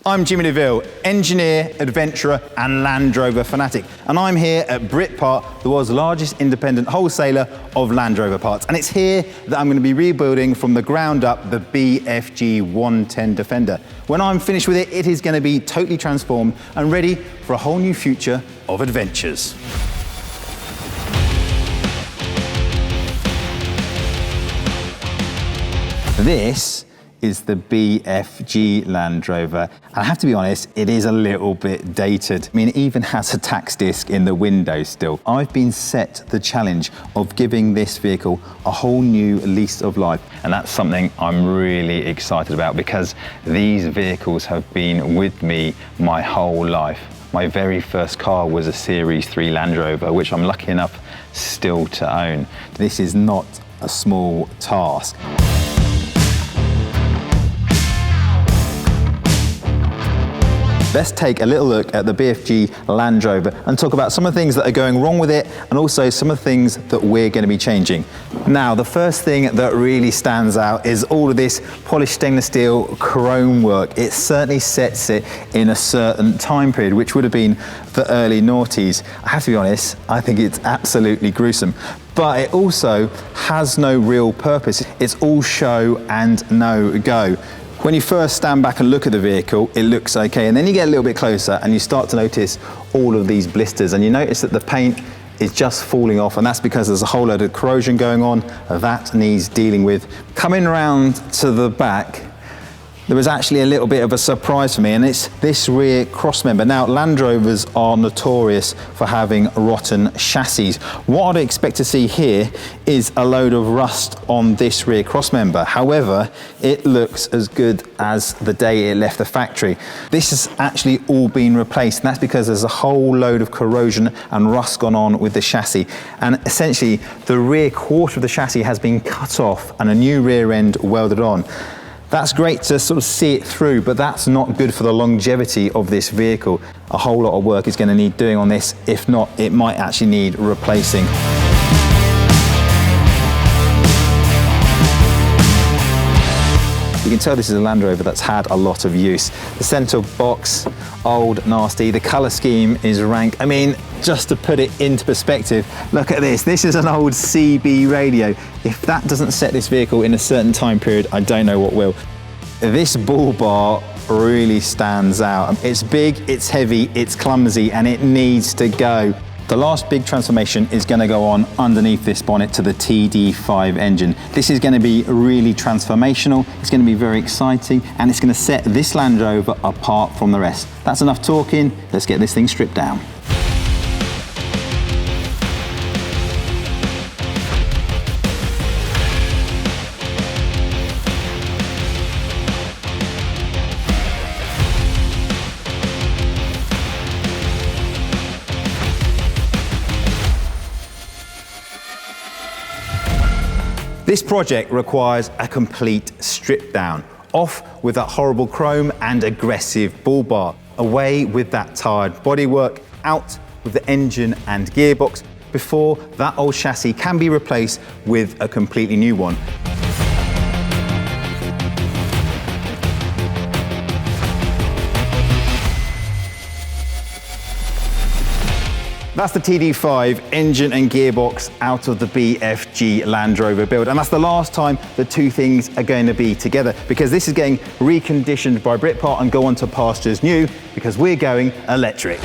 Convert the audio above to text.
I'm Jimmy De Ville, engineer, adventurer and Land Rover fanatic, and I'm here at Britpart, the world's largest independent wholesaler of Land Rover parts, and it's here that I'm going to be rebuilding from the ground up the BFG 110 Defender. When I'm finished with it, it is going to be totally transformed and ready for a whole new future of adventures. This is the BFG Land Rover. And I have to be honest, it is a little bit dated. I mean, it even has a tax disc in the window still. I've been set the challenge of giving this vehicle a whole new lease of life. And that's something I'm really excited about because these vehicles have been with me my whole life. My very first car was a Series 3 Land Rover, which I'm lucky enough still to own. This is not a small task. Let's take a little look at the BFG Land Rover and talk about some of the things that are going wrong with it and also some of the things that we're going to be changing. Now, the first thing that really stands out is all of this polished stainless steel chrome work. It certainly sets it in a certain time period, which would have been the early noughties. I have to be honest, I think it's absolutely gruesome. But it also has no real purpose. It's all show and no go. When you first stand back and look at the vehicle, it looks okay, and then you get a little bit closer and you start to notice all of these blisters, and you notice that the paint is just falling off, and that's because there's a whole load of corrosion going on that needs dealing with. Coming around to the back, there was actually a little bit of a surprise for me, and it's this rear crossmember. Now, Land Rovers are notorious for having rotten chassis. What I'd expect to see here is a load of rust on this rear crossmember. However, it looks as good as the day it left the factory. This has actually all been replaced, and that's because there's a whole load of corrosion and rust gone on with the chassis. And essentially, the rear quarter of the chassis has been cut off and a new rear end welded on. That's great to sort of see it through, but that's not good for the longevity of this vehicle. A whole lot of work is going to need doing on this. If not, it might actually need replacing. You can tell this is a Land Rover that's had a lot of use. The centre box, old, nasty. The colour scheme is rank. I mean, just to put it into perspective, look at this. This is an old CB radio. If that doesn't set this vehicle in a certain time period, I don't know what will. This bull bar really stands out. It's big, it's heavy, it's clumsy, and it needs to go. The last big transformation is going to go on underneath this bonnet to the TD5 engine. This is going to be really transformational, it's going to be very exciting, and it's going to set this Land Rover apart from the rest. That's enough talking, let's get this thing stripped down. This project requires a complete strip down. Off with that horrible chrome and aggressive bull bar. Away with that tired bodywork. Out with the engine and gearbox before that old chassis can be replaced with a completely new one. That's the TD5 engine and gearbox out of the BFG Land Rover build. And that's the last time the two things are going to be together, because this is getting reconditioned by Britpart and go on to pastures new because we're going electric.